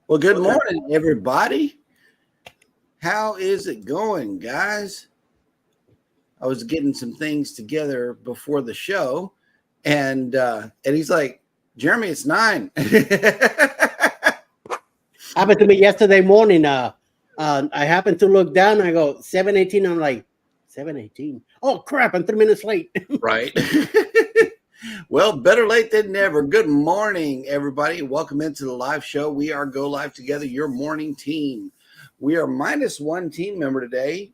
Well, good morning, everybody. How is it going, guys? I was getting some things together before the show, and he's like, "Jeremy, it's 9." Happened to me yesterday morning. I happened to look down. And I go 7:18. I'm like 7:18. Oh crap! I'm 3 minutes late. Right. Well, better late than never. Good morning, everybody. Welcome into the live show. We are Go Live Together, your morning team. We are minus one team member today.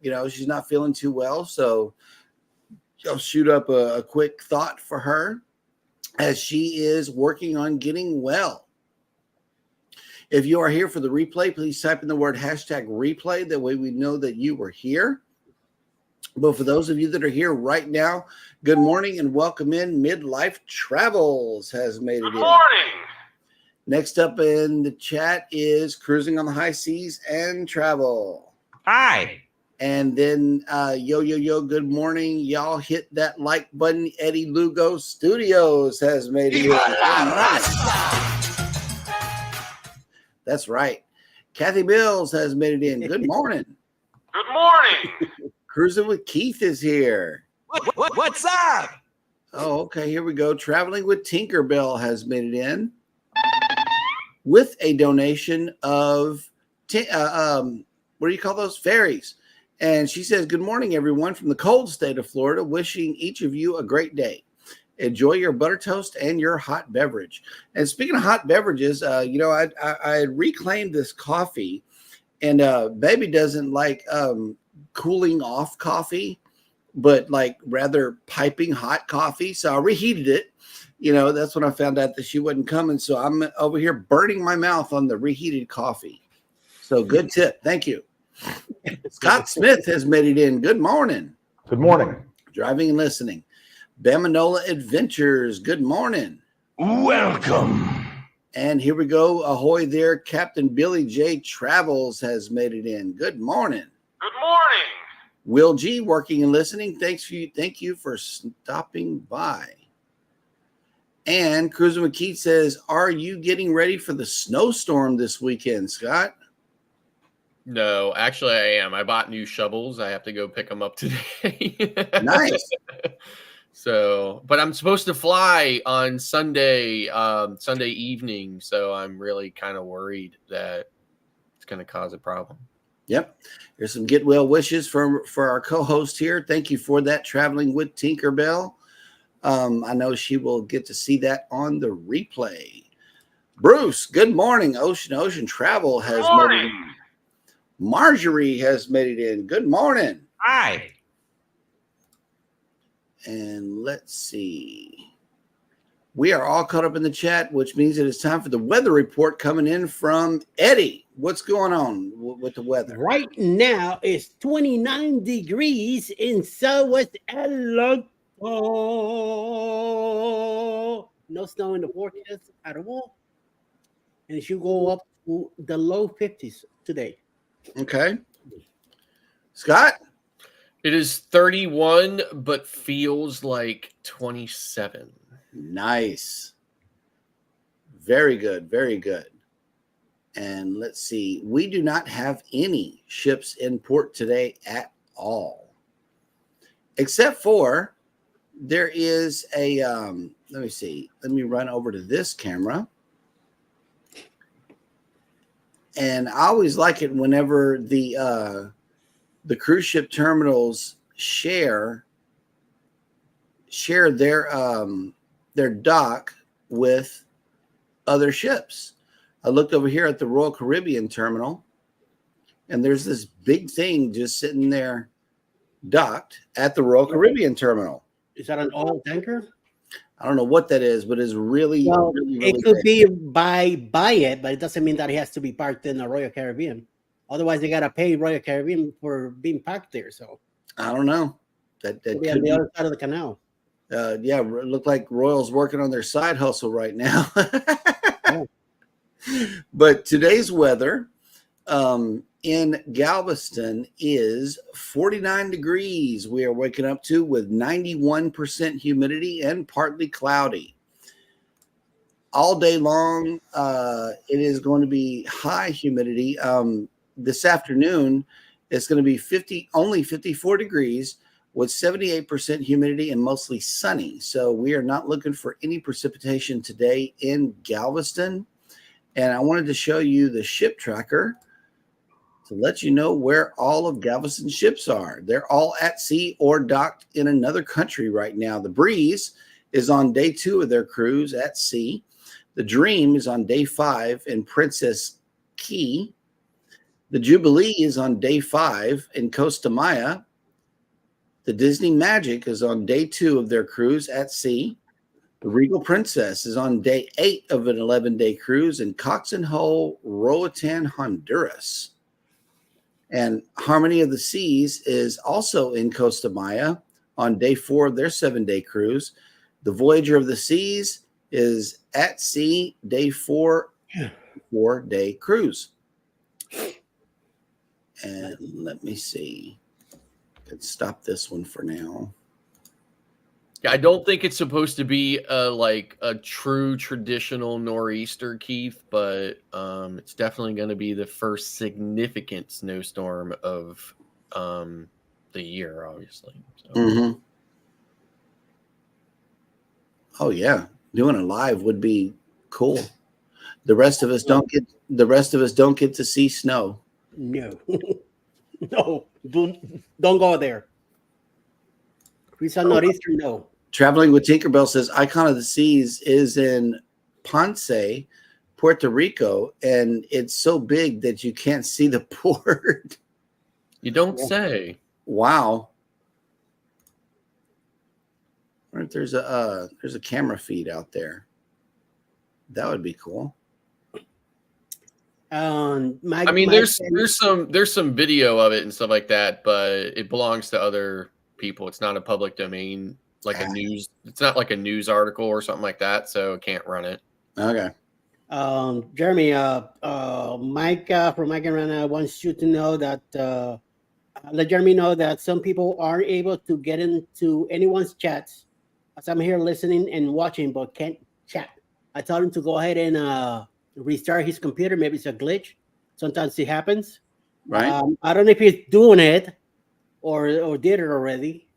She's not feeling too well, so I'll shoot up a quick thought for her as she is working on getting well. If you are here for the replay, please type in the word #replay. That way we know that you were here. But for those of you that are here right now, good morning and welcome in. Midlife Travels has made it in. Good morning. Next up in the chat is Cruising on the High Seas and Travel. Hi. And then yo, good morning. Y'all hit that like button. Eddie Lugo Studios has made it in. That's right. Kathy Mills has made it in. Good morning. Good morning. Cruising with Keith is here. What's up? Oh, okay. Here we go. Traveling with Tinkerbell has made it in with a donation of what do you call those? Fairies. And she says, "Good morning, everyone, from the cold state of Florida. Wishing each of you a great day. Enjoy your butter toast and your hot beverage." And speaking of hot beverages, I had reclaimed this coffee, and baby doesn't like cooling off coffee, but like rather piping hot coffee. So I reheated it. That's when I found out that she wasn't coming. So I'm over here burning my mouth on the reheated coffee. So good tip. Thank you. Scott Smith has made it in. Good morning. Good morning. Driving and listening. Bamanola Adventures. Good morning. Welcome. And here we go. Ahoy there. Captain Billy J. Travels has made it in. Good morning. Good morning. Will G. Working and listening. Thank you for stopping by. And Cruising with Keith says, "Are you getting ready for the snowstorm this weekend, Scott?" No, actually I am. I bought new shovels. I have to go pick them up today. Nice. So, but I'm supposed to fly on Sunday evening. So I'm really kind of worried that it's going to cause a problem. Yep. There's some get well wishes for our co-host here. Thank you for that. Traveling with Tinkerbell. I know she will get to see that on the replay. Bruce, good morning. Ocean Travel has made it in. Marjorie has made it in. Good morning. Hi. And let's see. We are all caught up in the chat, which means that it's time for the weather report coming in from Eddie. What's going on with the weather? Right now it's 29 degrees in Southwest Atlanta. No snow in the forecast at all. And it should go up to the low 50s today. Okay. Scott? It is 31, but feels like 27. Nice. Very good. Very good. And let's see. We do not have any ships in port today at all. Except for there is a, let me see. Let me run over to this camera. And I always like it whenever the cruise ship terminals share their dock with other ships. I looked over here at the Royal Caribbean terminal, and there's this big thing just sitting there docked at the Royal Caribbean terminal. Is that an oil tanker? I don't know what that is, but it's really, really it could big. be by it, but it doesn't mean that it has to be parked in the Royal Caribbean. Otherwise, they gotta pay Royal Caribbean for being parked there. So I don't know. That could on the other side of the canal. Yeah, it looked like Royal's working on their side hustle right now. Yeah. But today's weather in Galveston is 49 degrees. We are waking up to with 91% humidity and partly cloudy. all day long. It is going to be high humidity. This afternoon, it's going to be only 54 degrees with 78% humidity and mostly sunny. So we are not looking for any precipitation today in Galveston. And I wanted to show you the ship tracker to let you know where all of Galveston's ships are. They're all at sea or docked in another country right now. The Breeze is on day 2 of their cruise at sea. The Dream is on day 5 in Princess Key. The Jubilee is on day 5 in Costa Maya. The Disney Magic is on day 2 of their cruise at sea. The Regal Princess is on day 8 of an 11-day cruise in Cox and Hull, Roatan, Honduras. And Harmony of the Seas is also in Costa Maya on day 4 of their 7-day cruise. The Voyager of the Seas is at sea, day 4, 4-day cruise. And let me see. Let's stop this one for now. Yeah, I don't think it's supposed to be like a true traditional nor'easter, Keith, but it's definitely going to be the first significant snowstorm of the year, obviously. So. Mm-hmm. Oh yeah, doing it live would be cool. The rest of us don't get to see snow. No, no, don't go there. Chris, I'm not Eastern. No. Traveling with Tinkerbell says Icon of the Seas is in Ponce, Puerto Rico, and it's so big that you can't see the port. You don't say. Wow. Or if there's a camera feed out there. That would be cool. I mean, there's some video of it and stuff like that, but it belongs to other people. It's not a public domain, like a news. It's not like a news article or something like that, so it can't run it. Okay. Jeremy, Mike from Mike and Rana wants you to know that let Jeremy know that some people aren't able to get into anyone's chats. As I'm here listening and watching, but can't chat. I told him to go ahead and restart his computer. Maybe it's a glitch. Sometimes it happens. Right. I don't know if he's doing it or did it already.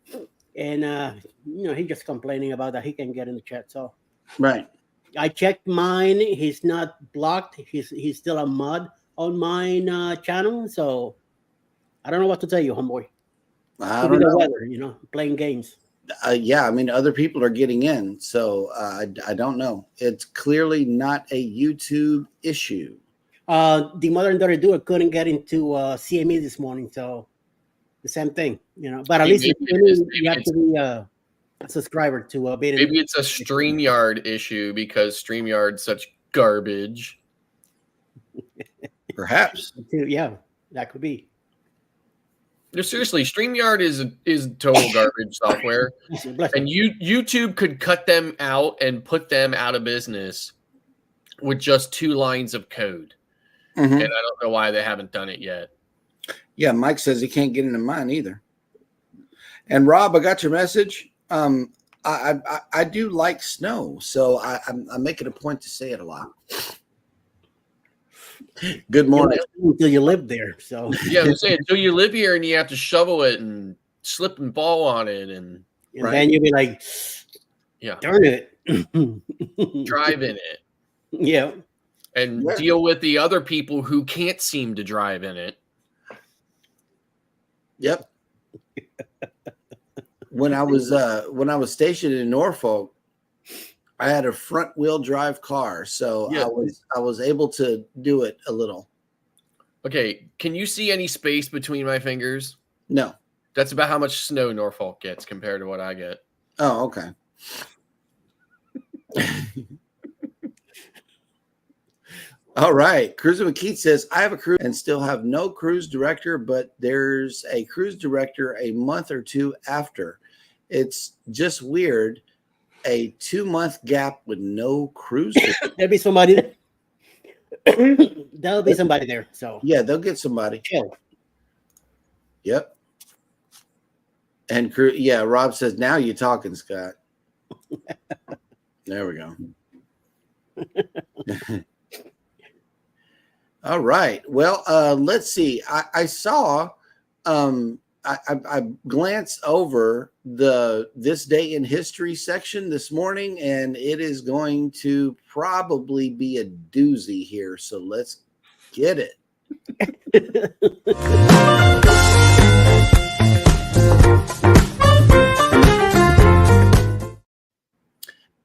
And he's just complaining about that he can get in the chat. So right. I checked mine. He's not blocked. He's still a mod on mine channel. So I don't know what to tell you, homeboy. I don't know. Weather, playing games. Yeah, I mean, other people are getting in, so I don't know. It's clearly not a YouTube issue. The mother and daughter duo couldn't get into CME this morning, so the same thing, But at least you have to be a subscriber to be. Maybe it's a StreamYard issue because StreamYard's such garbage. Perhaps. Yeah, that could be. No, seriously, StreamYard is total garbage software, and YouTube could cut them out and put them out of business with just 2 lines of code. Mm-hmm. And I don't know why they haven't done it yet. Yeah, Mike says he can't get into mine either. And Rob, I got your message. I do like snow, so I'm making a point to say it a lot. Good morning. Until you live there, so yeah, I'm saying until you live here and you have to shovel it and slip and fall on it, and then you'll be like, yeah, darn it, drive in it, yeah, and deal with the other people who can't seem to drive in it. Yep. When I was stationed in Norfolk, I had a front wheel drive car, so I was able to do it a little. Okay, can you see any space between my fingers? No. That's about how much snow Norfolk gets compared to what I get. Oh, okay. All right. Cruising with Keith says, I have a cruise and still have no cruise director, but there's a cruise director a month or 2 after. It's just weird. A 2-month gap with no cruise. There'll be somebody there. There'll be somebody there. So yeah, they'll get somebody. Chill. Yep. And Rob says, now you're talking, Scott. There we go. All right. Well, let's see. I saw, I glanced over the this day in history section this morning, and it is going to probably be a doozy here. So let's get it.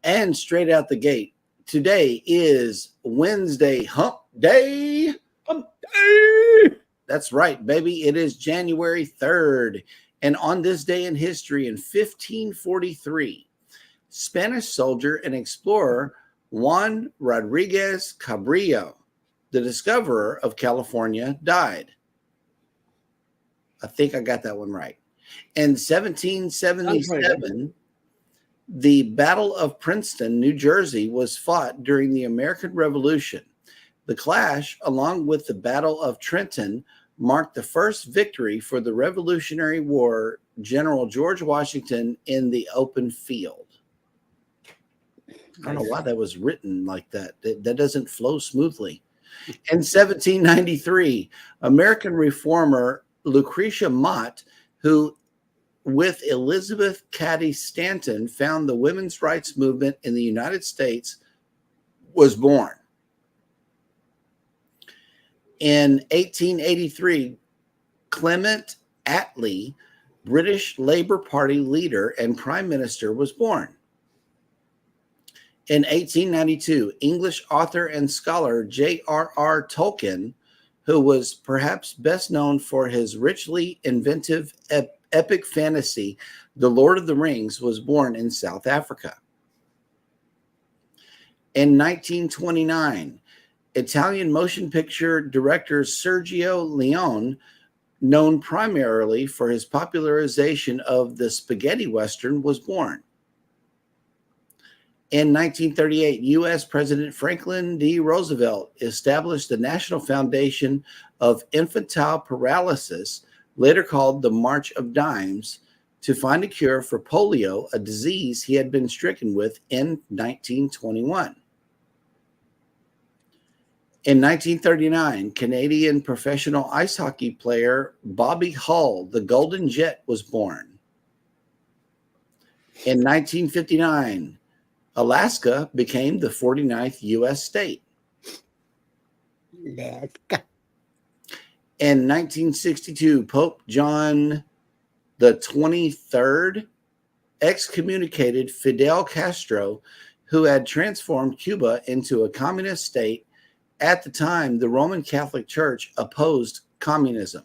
And straight out the gate, today is Wednesday, Hump Day. Hump Day. That's right, baby. It is January 3rd. And on this day in history in 1543, Spanish soldier and explorer Juan Rodriguez Cabrillo, the discoverer of California, died. I think I got that one right. In 1777, the Battle of Princeton, New Jersey, was fought during the American Revolution. The clash, along with the Battle of Trenton, marked the first victory for the Revolutionary War General George Washington in the open field. I don't know why that was written like that. That doesn't flow smoothly. In 1793, American reformer Lucretia Mott, who with Elizabeth Cady Stanton found the women's rights movement in the United States, was born. In 1883, Clement Attlee, British Labour Party leader and prime minister, was born. In 1892, English author and scholar J.R.R. Tolkien, who was perhaps best known for his richly inventive epic fantasy, The Lord of the Rings, was born in South Africa. In 1929, Italian motion picture director Sergio Leone, known primarily for his popularization of the spaghetti western, was born. In 1938, U.S. President Franklin D. Roosevelt established the National Foundation of Infantile Paralysis, later called the March of Dimes, to find a cure for polio, a disease he had been stricken with in 1921. In 1939, Canadian professional ice hockey player Bobby Hull, the Golden Jet, was born. In 1959, Alaska became the 49th U.S. state. Alaska. In 1962, Pope John the 23rd excommunicated Fidel Castro, who had transformed Cuba into a communist state. At the time, the Roman Catholic Church opposed communism.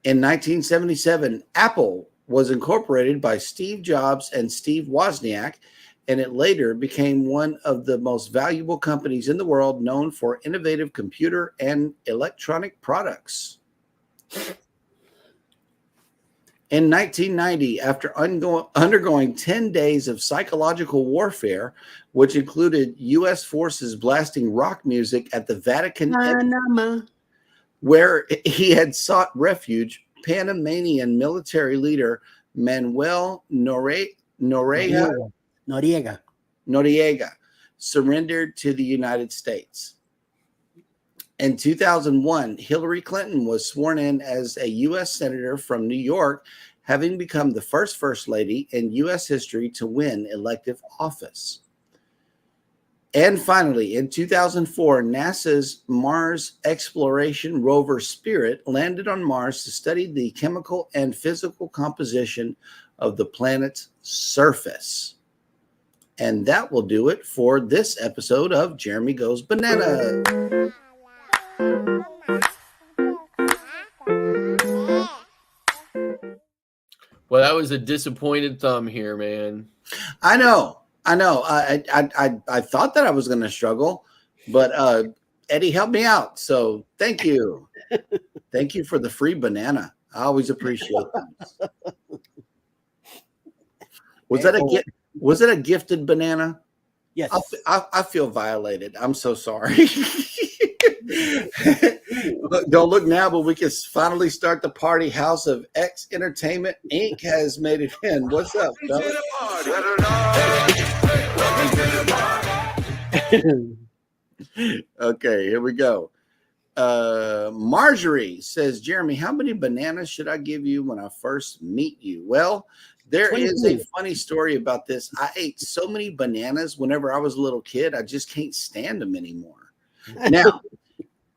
In 1977, Apple was incorporated by Steve Jobs and Steve Wozniak, and it later became one of the most valuable companies in the world, known for innovative computer and electronic products. In 1990, after undergoing 10 days of psychological warfare, which included U.S. forces blasting rock music at the Vatican, where he had sought refuge, Panamanian military leader Manuel Noriega surrendered to the United States. In 2001, Hillary Clinton was sworn in as a U.S. Senator from New York, having become the first Lady in U.S. history to win elective office. And finally, in 2004, NASA's Mars exploration rover Spirit landed on Mars to study the chemical and physical composition of the planet's surface. And that will do it for this episode of Jeremy Goes Banana. Well, that was a disappointed thumb here, man. I know. I thought that I was going to struggle, but Eddie helped me out. So thank you. Thank you for the free banana. I always appreciate that. Was that a gifted banana? Yes. I feel violated. I'm so sorry. Don't look now, but we can finally start the party. House of X Entertainment Inc. has made it in. What's up, fellas? Okay, here we go. Marjorie says, Jeremy, how many bananas should I give you when I first meet you? Well, there is a 22. funny story about this. I ate so many bananas whenever I was a little kid, I just can't stand them anymore. Now,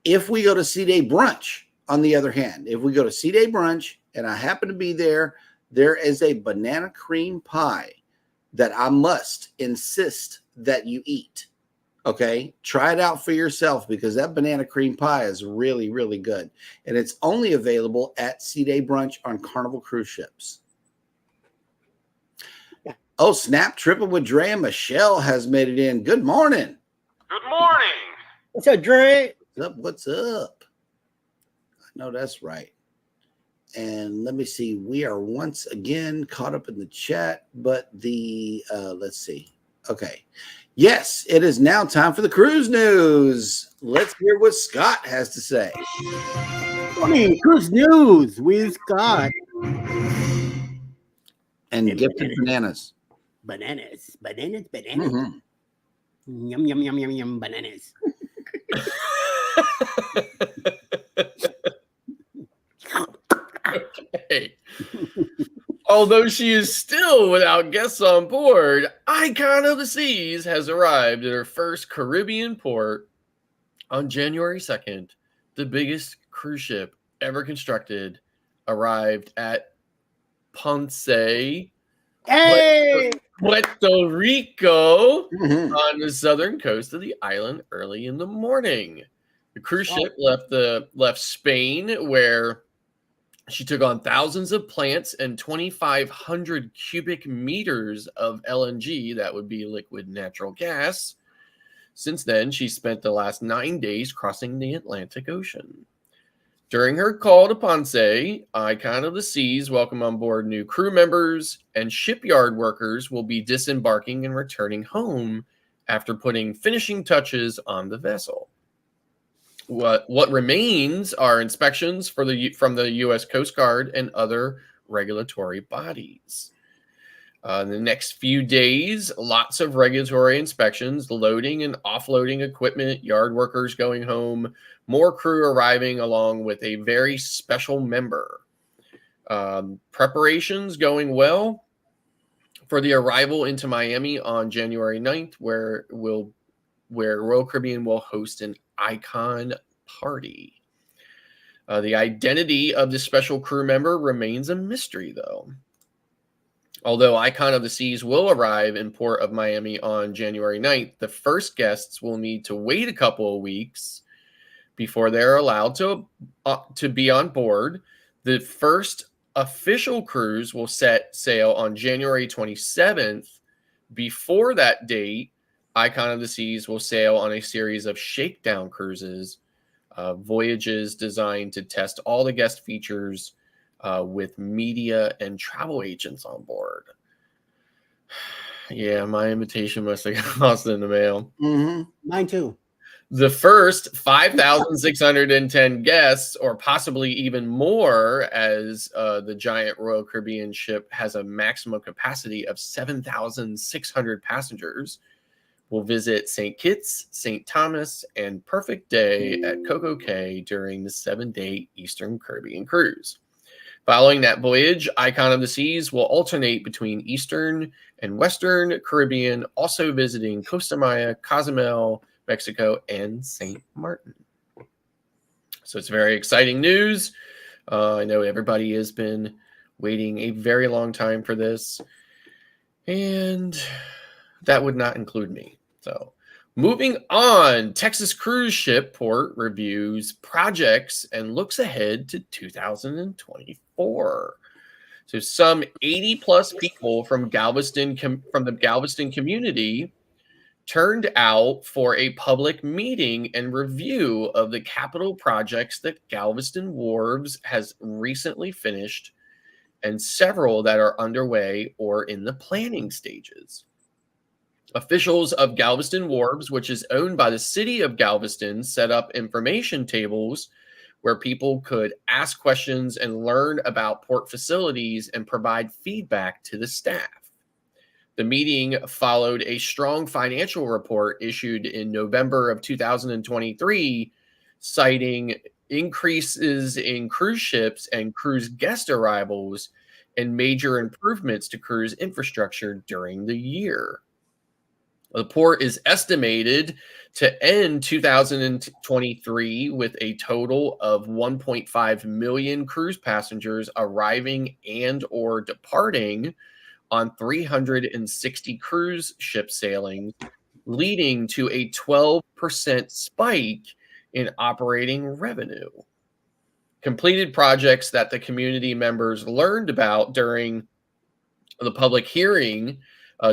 if we go to C-Day brunch, on the other hand, if we go to C-Day brunch and I happen to be there, there is a banana cream pie that I must insist that you eat. Okay, try it out for yourself because that banana cream pie is really, really good. And it's only available at C-Day brunch on Carnival cruise ships. Oh, snap, tripping with Dre and Michelle has made it in. Good morning. Good morning. What's up, Dre? What's up? What's up? I know that's right. And let me see. We are once again caught up in the chat, but let's see. Okay. Yes, it is now time for the cruise news. Let's hear what Scott has to say. Morning, cruise news with Scott. And gifted bananas. Bananas. Mhm. Yum, yum, yum, yum, yum, bananas. Okay. Although she is still without guests on board, Icon of the Seas has arrived at her first Caribbean port on January 2nd. The biggest cruise ship ever constructed arrived at Ponce, Hey! Puerto Rico, Mhm. on the southern coast of the island early in the morning. The cruise ship left Spain, where she took on thousands of plants and 2,500 cubic meters of LNG, that would be liquid natural gas. Since then, she spent the last 9 days crossing the Atlantic Ocean. During her call to Ponce, Icon of the Seas welcome on board new crew members, and shipyard workers will be disembarking and returning home after putting finishing touches on the vessel. What remains are inspections from the U.S. Coast Guard and other regulatory bodies. In the next few days, lots of regulatory inspections, loading and offloading equipment, yard workers going home, more crew arriving along with a very special member. Preparations going well for the arrival into Miami on January 9th, where Royal Caribbean will host an Icon party. The identity of the special crew member remains a mystery, though. Although Icon of the Seas will arrive in Port of Miami on January 9th, the first guests will need to wait a couple of weeks before they're allowed to be on board. The first official cruise will set sail on January 27th. Before that date, Icon of the Seas will sail on a series of shakedown cruises, voyages designed to test all the guest features with media and travel agents on board. Yeah, my invitation must have got lost in the mail. Mm-hmm. Mine too. The first 5,610 guests, or possibly even more, as the giant Royal Caribbean ship has a maximum capacity of 7,600 passengers, will visit St. Kitts, St. Thomas, and Perfect Day at Coco Cay during the 7-day Eastern Caribbean cruise. Following that voyage, Icon of the Seas will alternate between Eastern and Western Caribbean, also visiting Costa Maya, Cozumel, Mexico, and St. Martin. So it's very exciting news. I know everybody has been waiting a very long time for this, and that would not include me. So moving on, Texas cruise ship port reviews projects and looks ahead to 2024. So some 80 plus people from the Galveston community turned out for a public meeting and review of the capital projects that Galveston Wharves has recently finished, and several that are underway or in the planning stages. Officials of Galveston Wharves, which is owned by the city of Galveston, set up information tables where people could ask questions and learn about port facilities and provide feedback to the staff. The meeting followed a strong financial report issued in November of 2023, citing increases in cruise ships and cruise guest arrivals and major improvements to cruise infrastructure during the year. The port is estimated to end 2023 with a total of 1.5 million cruise passengers arriving and or departing on 360 cruise ship sailings, leading to a 12% spike in operating revenue. Completed projects that the community members learned about during the public hearing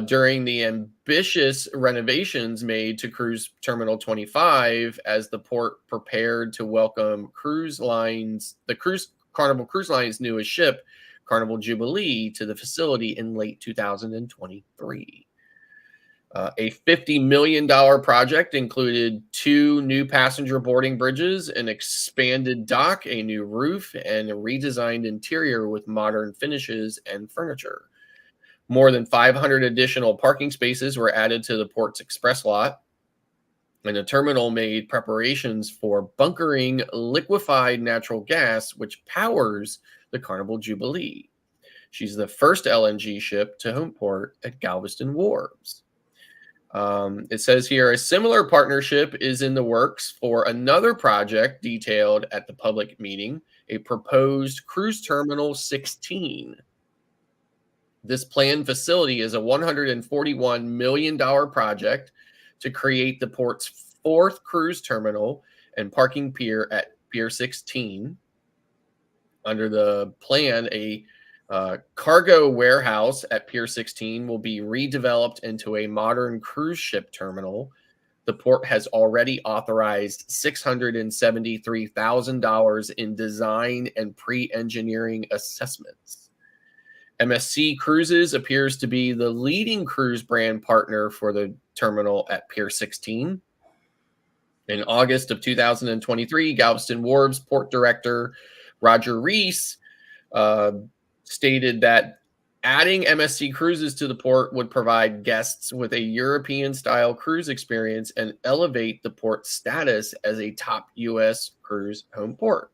during the ambitious renovations made to Cruise Terminal 25 as the port prepared to welcome Carnival Cruise Line's newest ship, Carnival Jubilee, to the facility in late 2023. A $50 million project included 2 new passenger boarding bridges, an expanded dock, a new roof, and a redesigned interior with modern finishes and furniture. More than 500 additional parking spaces were added to the port's express lot, and the terminal made preparations for bunkering liquefied natural gas, which powers the Carnival Jubilee. She's the first LNG ship to home port at Galveston Wharves. It says here, a similar partnership is in the works for another project detailed at the public meeting, a proposed Cruise Terminal 16. This planned facility is a $141 million project to create the port's 4th cruise terminal and parking pier at Pier 16. Under the plan, a cargo warehouse at Pier 16 will be redeveloped into a modern cruise ship terminal. The port has already authorized $673,000 in design and pre-engineering assessments. MSC Cruises appears to be the leading cruise brand partner for the terminal at Pier 16. In August of 2023, Galveston Wharves Port Director Roger Reese stated that adding MSC Cruises to the port would provide guests with a European-style cruise experience and elevate the port's status as a top U.S. cruise home port.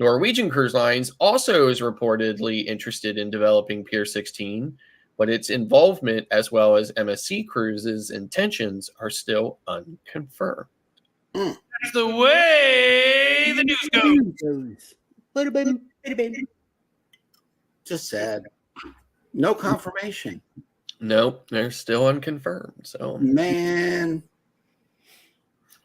Norwegian Cruise Lines also is reportedly interested in developing Pier 16, but its involvement as well as MSC Cruises' intentions are still unconfirmed. That's the way the news goes. Just sad. No confirmation. Nope, they're still unconfirmed. So, man.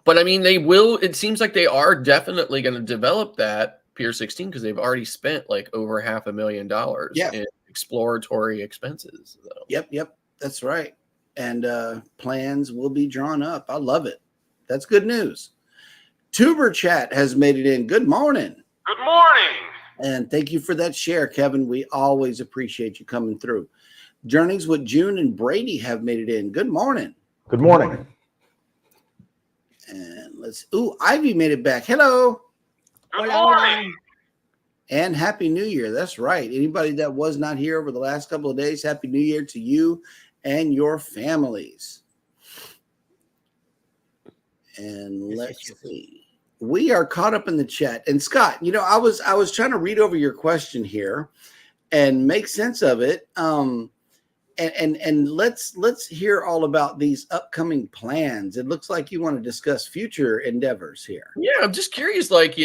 But I mean, they will. It seems like they are definitely going to develop that Pier 16 because they've already spent like over $500,000 in exploratory expenses. So. Yep. That's right. And plans will be drawn up. I love it. That's good news. Tuber Chat has made it in. Good morning. Good morning. And thank you for that share, Kevin. We always appreciate you coming through. Journeys with June and Brady have made it in. Good morning. Good morning. And Ivy made it back. Hello. Good morning. And Happy New Year. That's right. Anybody that was not here over the last couple of days, Happy New Year to you and your families. And let's see. We are caught up in the chat. And Scott, I was trying to read over your question here and make sense of it. And let's hear all about these upcoming plans. It looks like you want to discuss future endeavors here. Yeah, I'm just curious, lots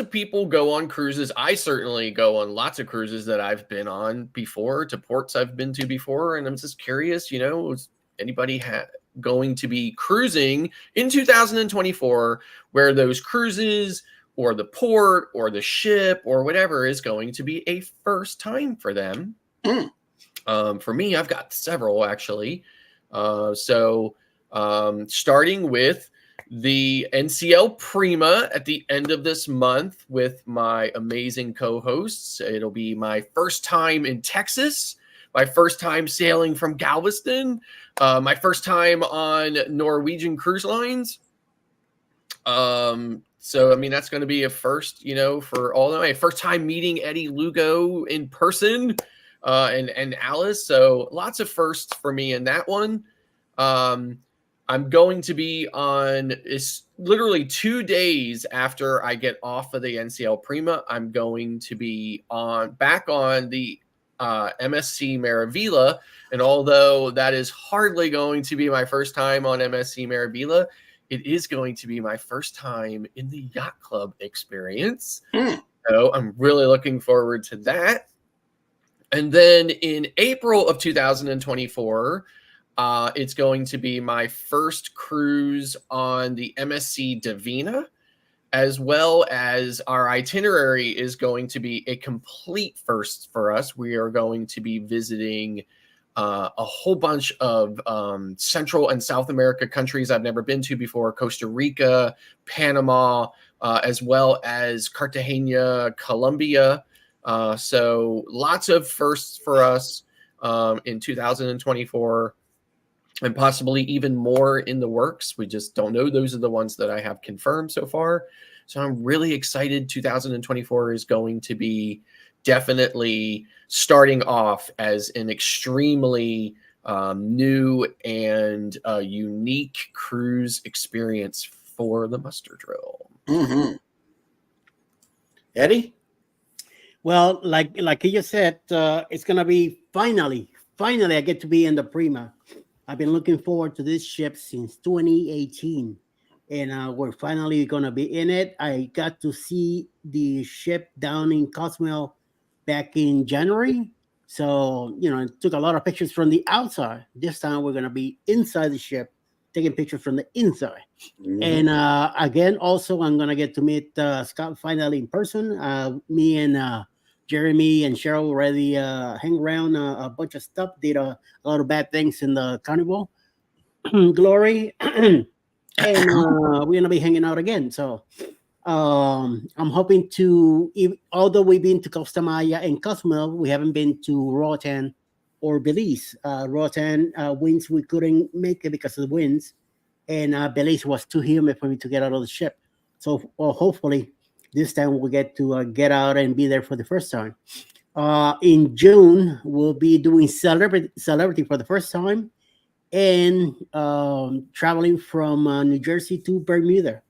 of people go on cruises. I certainly go on lots of cruises that I've been on before, to ports I've been to before. And I'm just curious, is anybody going to be cruising in 2024 where those cruises or the port or the ship or whatever is going to be a first time for them? For me, I've got several actually. Starting with the NCL Prima at the end of this month with my amazing co-hosts. It'll be my first time in Texas, my first time sailing from Galveston, my first time on Norwegian Cruise Lines. That's going to be a first, for all of my first time meeting Eddie Lugo in person. and Alice. So lots of firsts for me in that one. I'm going to be on, it's literally 2 days after I get off of the NCL Prima. I'm going to be back on the MSC Meraviglia. And although that is hardly going to be my first time on MSC Meraviglia, it is going to be my first time in the yacht club experience. So I'm really looking forward to that. And then in April of 2024, it's going to be my first cruise on the MSC Divina, as well as our itinerary is going to be a complete first for us. We are going to be visiting a whole bunch of Central and South America countries I've never been to before, Costa Rica, Panama, as well as Cartagena, Colombia. So lots of firsts for us in 2024. And possibly even more in the works. We just don't know. Those are the ones that I have confirmed so far. So I'm really excited. 2024 is going to be definitely starting off as an extremely new and unique cruise experience for the muster drill. Mm-hmm. Eddie? Well, like you just said, it's gonna be finally I get to be in the Prima. I've been looking forward to this ship since 2018, and we're finally going to be in it. I got to see the ship down in Cozumel back in January. So, took a lot of pictures from the outside. This time we're going to be inside the ship, taking pictures from the inside. Mm-hmm. And again, also, I'm going to get to meet Scott finally in person. Me and Jeremy and Cheryl already hang around a bunch of stuff, did a lot of bad things in the carnival glory. And we're going to be hanging out again. So I'm hoping to, although we've been to Costa Maya and Cozumel, we haven't been to Roatan or Belize. Roatan winds, we couldn't make it because of the winds. And Belize was too humid for me to get out of the ship. So hopefully, this time we'll get to get out and be there for the first time. In June, we'll be doing Celebrity for the first time and traveling from New Jersey to Bermuda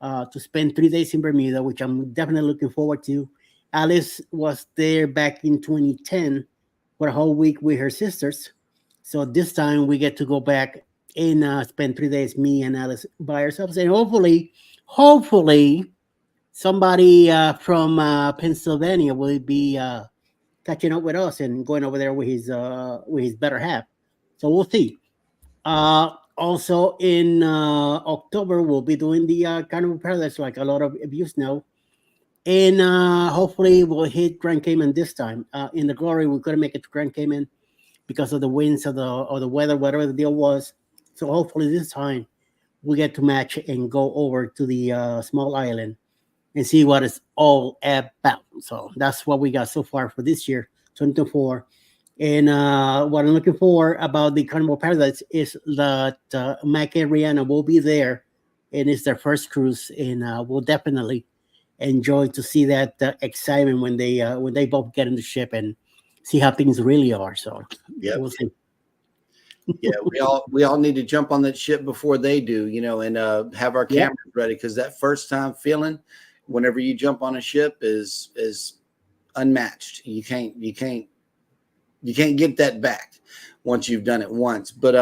to spend 3 days in Bermuda, which I'm definitely looking forward to. Alice was there back in 2010 for a whole week with her sisters. So this time we get to go back and spend 3 days, me and Alice by ourselves. And hopefully, somebody from Pennsylvania will be catching up with us and going over there with his better half. So we'll see. Also in October, we'll be doing the Carnival Paradise, like a lot of you know. And hopefully we'll hit Grand Cayman this time. In the Glory, we couldn't make it to Grand Cayman because of the winds or the weather, whatever the deal was. So hopefully this time we get to match and go over to the small island and see what it's all about. So that's what we got so far for this year, 2024. And what I'm looking for about the Carnival Paradise is that Mike and Rihanna will be there, and it's their first cruise, and we'll definitely enjoy to see that excitement when they both get in the ship and see how things really are. So yeah, we'll see. Yeah, we all need to jump on that ship before they do, and have our cameras ready, because that first time feeling whenever you jump on a ship is unmatched. You can't get that back once you've done it once. But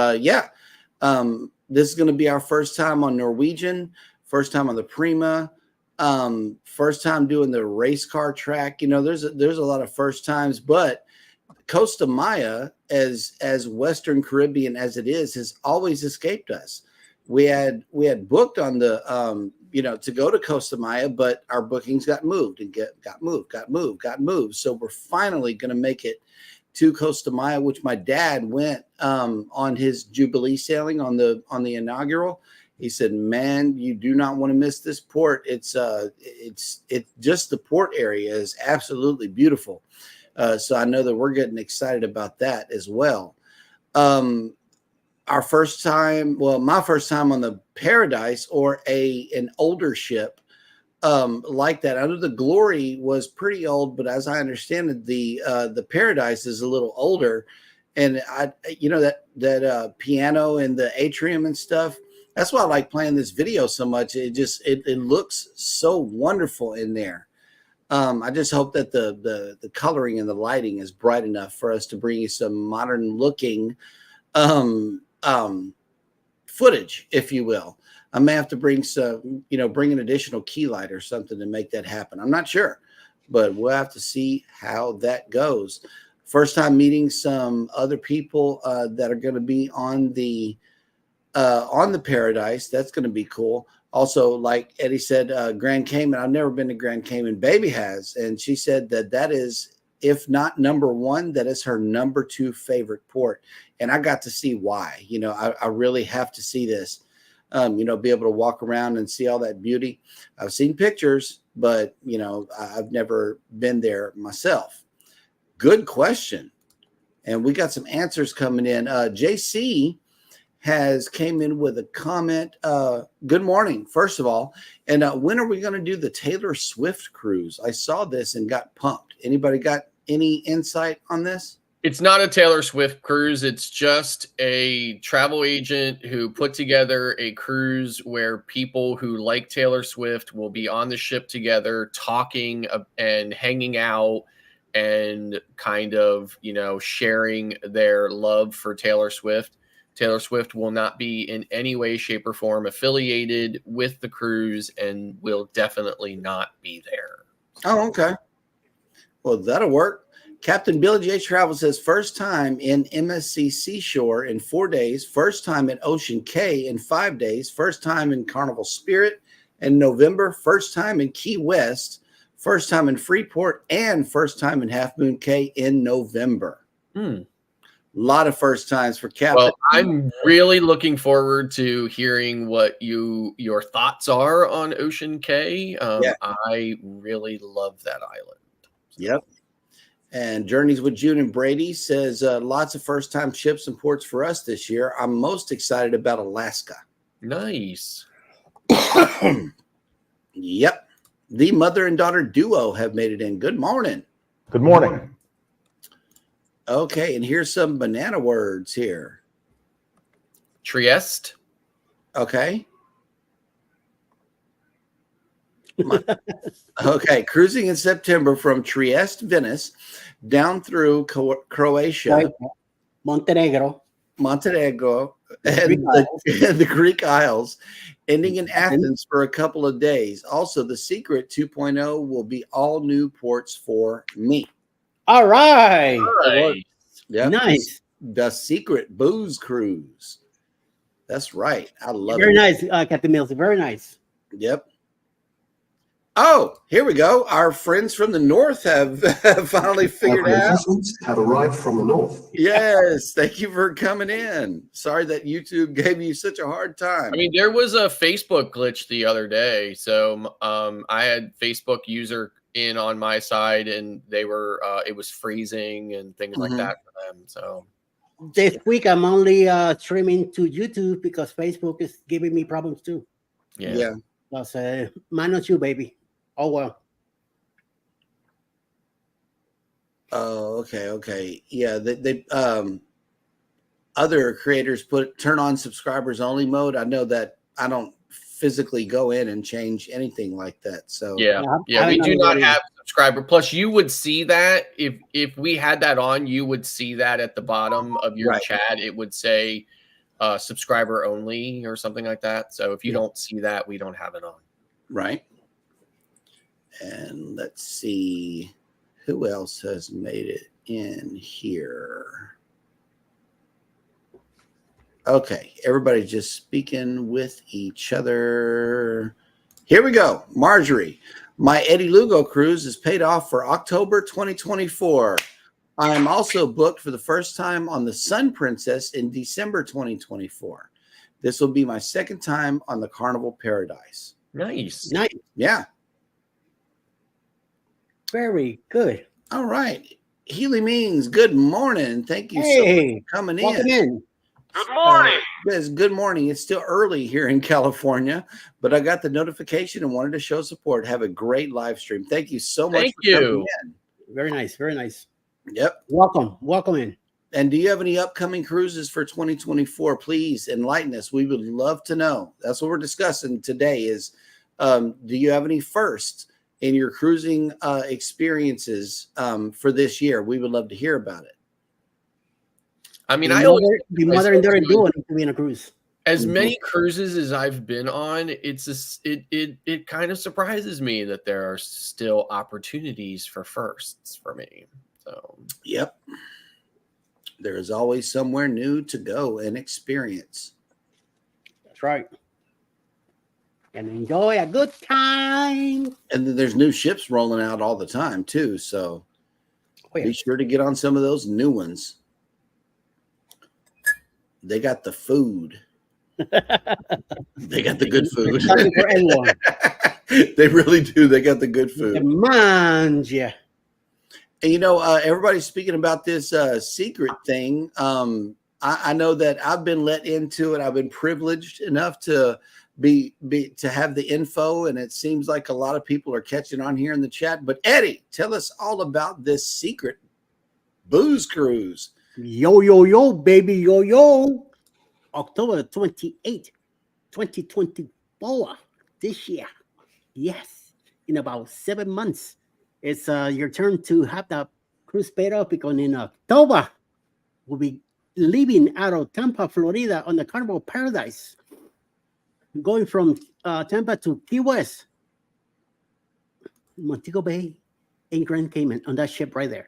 this is going to be our first time on Norwegian, first time on the Prima, first time doing the race car track. There's a lot of first times, but Costa Maya, as Western Caribbean as it is, has always escaped us. We had booked on the to go to Costa Maya, but our bookings got moved and got moved. So we're finally going to make it to Costa Maya, which my dad went on his Jubilee sailing on the inaugural. He said, "Man, you do not want to miss this port. It's just the port area is absolutely beautiful." So I know that we're getting excited about that as well. My first time on the Paradise, or an older ship, like that. I know the Glory was pretty old, but as I understand it, the Paradise is a little older. And that piano and the atrium and stuff. That's why I like playing this video so much. It looks so wonderful in there. I just hope that the coloring and the lighting is bright enough for us to bring you some modern looking footage, if you will. I may have to bring bring an additional key light or something to make that happen. I'm not sure, but we'll have to see how that goes. First time meeting some other people that are going to be on the Paradise. That's going to be cool. Also, like Eddie said, Grand Cayman. I've never been to Grand Cayman. Baby has, and she said that is, if not number one, that is her number 2 favorite port. And I got to see why. I really have to see this. Be able to walk around and see all that beauty. I've seen pictures, but I've never been there myself. Good question. And we got some answers coming in. JC came in with a comment. Good morning, first of all. And when are we going to do the Taylor Swift cruise? I saw this and got pumped. Anybody got any insight on this? It's not a Taylor Swift cruise. It's just a travel agent who put together a cruise where people who like Taylor Swift will be on the ship together, talking and hanging out and kind of, sharing their love for Taylor Swift. Taylor Swift will not be in any way, shape, or form affiliated with the cruise and will definitely not be there. Oh, okay. Well, that'll work. Captain Billy J. Travel says, first time in MSC Seashore in 4 days, first time in Ocean K in 5 days, first time in Carnival Spirit in November, first time in Key West, first time in Freeport, and first time in Half Moon Cay in November. A lot of first times for Captain. Well, I'm really looking forward to hearing what your thoughts are on Ocean Cay. I really love that island. Yep. And Journeys with June and Brady says, lots of first-time ships and ports for us this year. I'm most excited about Alaska. Nice. Yep. The mother and daughter duo have made it in. Good morning. Good morning. Okay, and here's some banana words here. Trieste. Okay. Okay, cruising in September from Trieste, Venice, down through Croatia, Montenegro, and the Greek Isles, ending in Athens for a couple of days. Also, the Secret 2.0 will be all new ports for me. All right. Yep. Nice. The Secret Booze Cruise. That's right. I love Very it. nice, Captain Mills. Very nice. Yep. Oh, here we go. Our friends from the north have finally figured out. Have arrived from the north. Yes, thank you for coming in. Sorry that YouTube gave you such a hard time. I mean, there was a Facebook glitch the other day. So I had Facebook user in on my side, and they were it was freezing and things like that for them. So this week I'm only streaming to YouTube because Facebook is giving me problems too. Yeah. That's mine not you, baby. Oh well. Oh, okay. Yeah, they other creators turn on subscribers only mode. I know that I don't physically go in and change anything like that. So yeah, we do not have subscriber. Plus, you would see that if we had that on, you would see that at the bottom of your chat. It would say subscriber only or something like that. So if you don't see that, we don't have it on. Right. And let's see who else has made it in here. Okay, everybody's just speaking with each other. Here we go. Marjorie, my Eddie Lugo cruise is paid off for October 2024. I am also booked for the first time on the Sun Princess in December 2024. This will be my second time on the Carnival Paradise. Nice. Yeah. Very good. All right. Healy Means, good morning. Thank you so much for coming welcome in. Good morning. says, good morning. It's still early here in California, but I got the notification and wanted to show support. Have a great live stream. Thank you so much Thank for coming you. in. Very nice. Very nice. Yep. Welcome in. And do you have any upcoming cruises for 2024? Please enlighten us. We would love to know. That's what we're discussing today is, do you have any firsts in your cruising experiences for this year? We would love to hear about it. I mean, the mother and daughter duo need to be in a cruise. As many cruises as I've been on, it kind of surprises me that there are still opportunities for firsts for me. So, yep. There is always somewhere new to go and experience. That's right. And enjoy a good time. And then there's new ships rolling out all the time too. So be sure to get on some of those new ones. They got the food. They got the good food. For everyone. They really do. They got the good food. Manja. And you know, everybody's speaking about this secret thing. I know that I've been let into it. I've been privileged enough to to have the info, and it seems like a lot of people are catching on here in the chat. But Eddie, tell us all about this secret booze cruise. Yo, baby, yo. October 28th, 2024, this year. Yes, in about 7 months. It's your turn to have the cruise paid up because in October, we'll be leaving out of Tampa, Florida on the Carnival Paradise. Going from Tampa to Key West, Montego Bay, and Grand Cayman on that ship right there.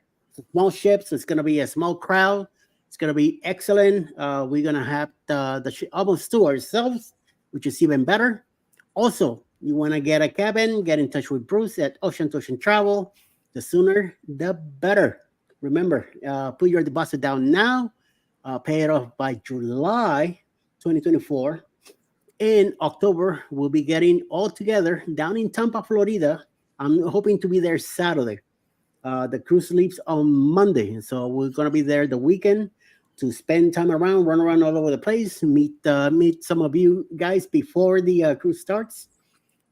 Small ships, it's going to be a small crowd. It's going to be excellent. We're going to have the ship almost to ourselves, which is even better. Also, you want to get a cabin, get in touch with Bruce at Ocean to Ocean Travel. The sooner, the better. Remember, put your deposit down now. Pay it off by July 2024. In October, we'll be getting all together down in Tampa, Florida. I'm hoping to be there Saturday. The cruise leaves on Monday, so we're going to be there the weekend to spend time around, run around all over the place, meet some of you guys before the cruise starts.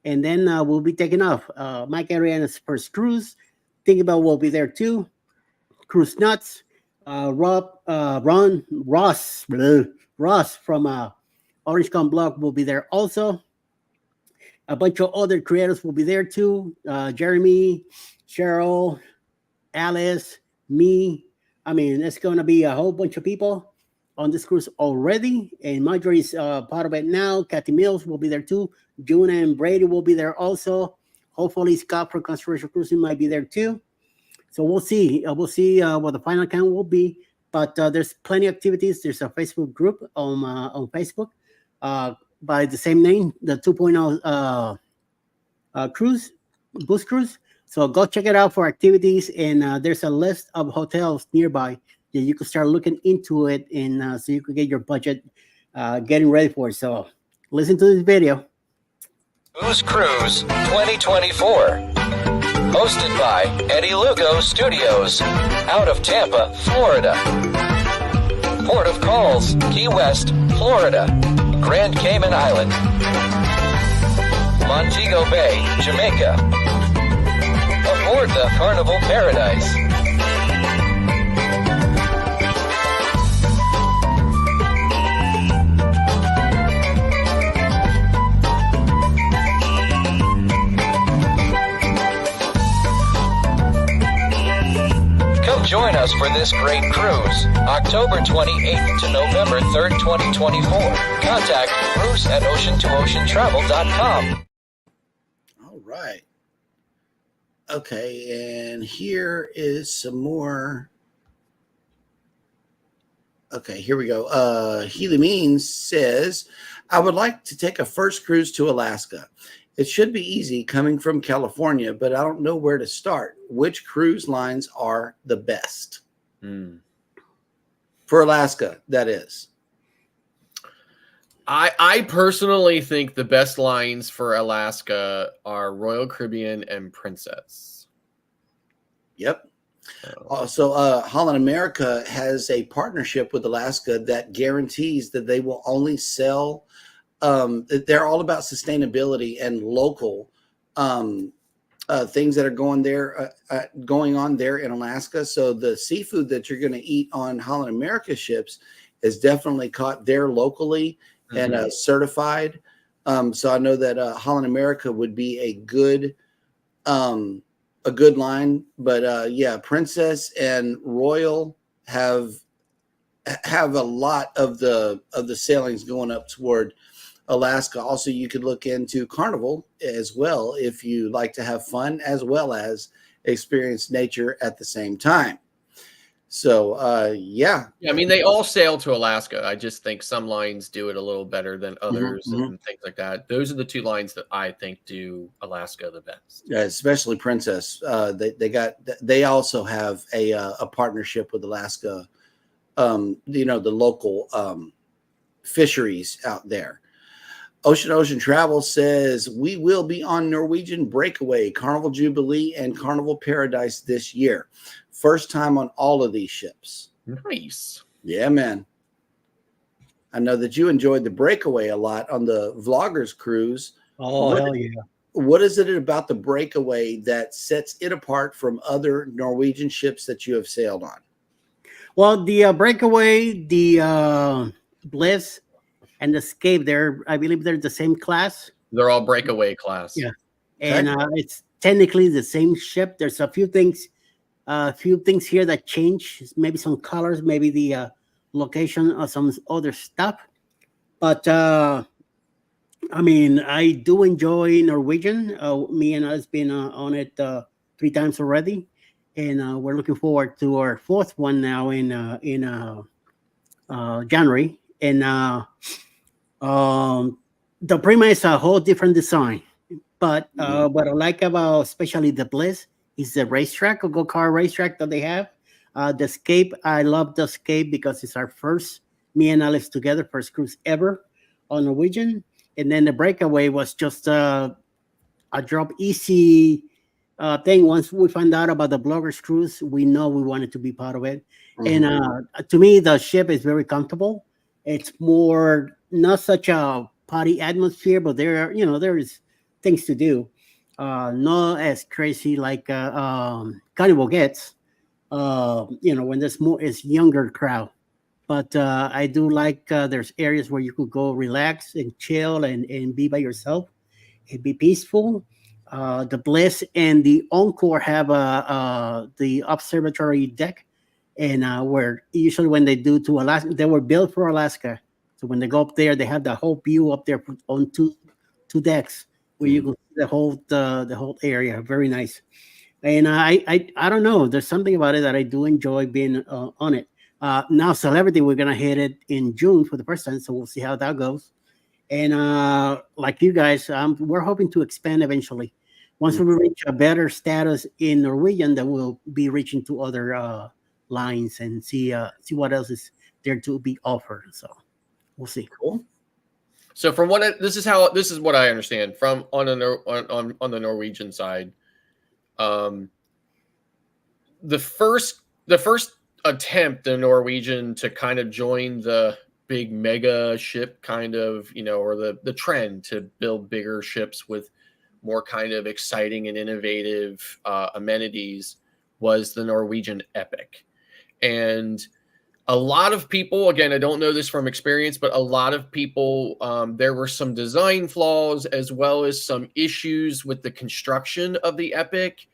And then we'll be taking off. Mike Ariana's first cruise. Think about we'll be there too. Cruise Nuts. Ross from Orange Con Blog will be there also. A bunch of other creators will be there too. Jeremy, Cheryl, Alice, me. I mean, it's going to be a whole bunch of people on this cruise already. And Marjorie's part of it now. Kathy Mills will be there too. June and Brady will be there also. Hopefully Scott from Constellation Cruising might be there too. So we'll see. We'll see what the final count will be. But there's plenty of activities. There's a Facebook group on Facebook by the same name, the 2.0 cruise, booze cruise. So go check it out for activities. And there's a list of hotels nearby that you can start looking into it. And so you can get your budget getting ready for it. So listen to this video. Booze Cruise 2024. Hosted by Eddie Lugo Studios, out of Tampa, Florida. Port of calls, Key West, Florida. Grand Cayman Island. Montego Bay, Jamaica. Aboard the Carnival Paradise. Join us for this great cruise, October 28th to November 3rd, 2024. Contact Bruce at ocean2oceantravel.com. All right. Okay, and here is some more. Okay, here we go. Healy Means says, I would like to take a first cruise to Alaska. It should be easy coming from California, but I don't know where to start. Which cruise lines are the best? For Alaska, that is. I personally think the best lines for Alaska are Royal Caribbean and Princess. Yep. Also, Holland America has a partnership with Alaska that guarantees that they will only sell. They're all about sustainability and local things that are going on there in Alaska. So the seafood that you're going to eat on Holland America ships is definitely caught there locally and certified. So I know that Holland America would be a good line, but yeah, Princess and Royal have a lot of the sailings going up toward Alaska. Also, you could look into Carnival as well if you like to have fun as well as experience nature at the same time. So yeah, I mean, they all sail to Alaska. I just think some lines do it a little better than others and things like that. Those are the two lines that I think do Alaska the best. Yeah, especially Princess. They also have a partnership with Alaska. The local fisheries out there. Ocean Travel says we will be on Norwegian Breakaway, Carnival Jubilee, and Carnival Paradise this year. First time on all of these ships. Nice. Yeah, man. I know that you enjoyed the Breakaway a lot on the Vloggers cruise. Oh, hell yeah. What is it about the Breakaway that sets it apart from other Norwegian ships that you have sailed on? Well, the Breakaway, the Bliss, and the Escape, I believe they're the same class. They're all Breakaway class. Yeah. And it's technically the same ship. There's a few things here that change, maybe some colors, maybe the location or some other stuff. But I mean, I do enjoy Norwegian. Me and us been on it 3 times already, and we're looking forward to our 4th one now in January. And the Prima is a whole different design, but what I like about especially the Bliss is the racetrack, a go-kart racetrack that they have. The Escape, I love the Escape because it's our first, me and Alex together, first cruise ever on Norwegian. And then the Breakaway was just a drop easy thing. Once we found out about the Bloggers cruise, we know we wanted to be part of it. And to me, the ship is very comfortable. It's more not such a party atmosphere, but there is things to do. Not as crazy like Carnival gets. When there's more, it's younger crowd. But I do like there's areas where you could go relax and chill and be by yourself and be peaceful. The Bliss and the Encore have the observatory deck, and where usually when they do to Alaska, they were built for Alaska. So when they go up there, they have the whole view up there on two decks where you can see the whole area. Very nice. And I don't know. There's something about it that I do enjoy being on it. Now Celebrity, we're gonna hit it in June for the first time, so we'll see how that goes. And like you guys, we're hoping to expand eventually. Once we reach a better status in Norwegian, then we'll be reaching to other lines and see what else is there to be offered. So we'll see. Cool. So from this is what I understand from on the Norwegian side. The first attempt the Norwegian to kind of join the big mega ship kind of, or the trend to build bigger ships with more kind of exciting and innovative amenities was the Norwegian Epic. And a lot of people, again, I don't know this from experience, but a lot of people, there were some design flaws as well as some issues with the construction of the Epic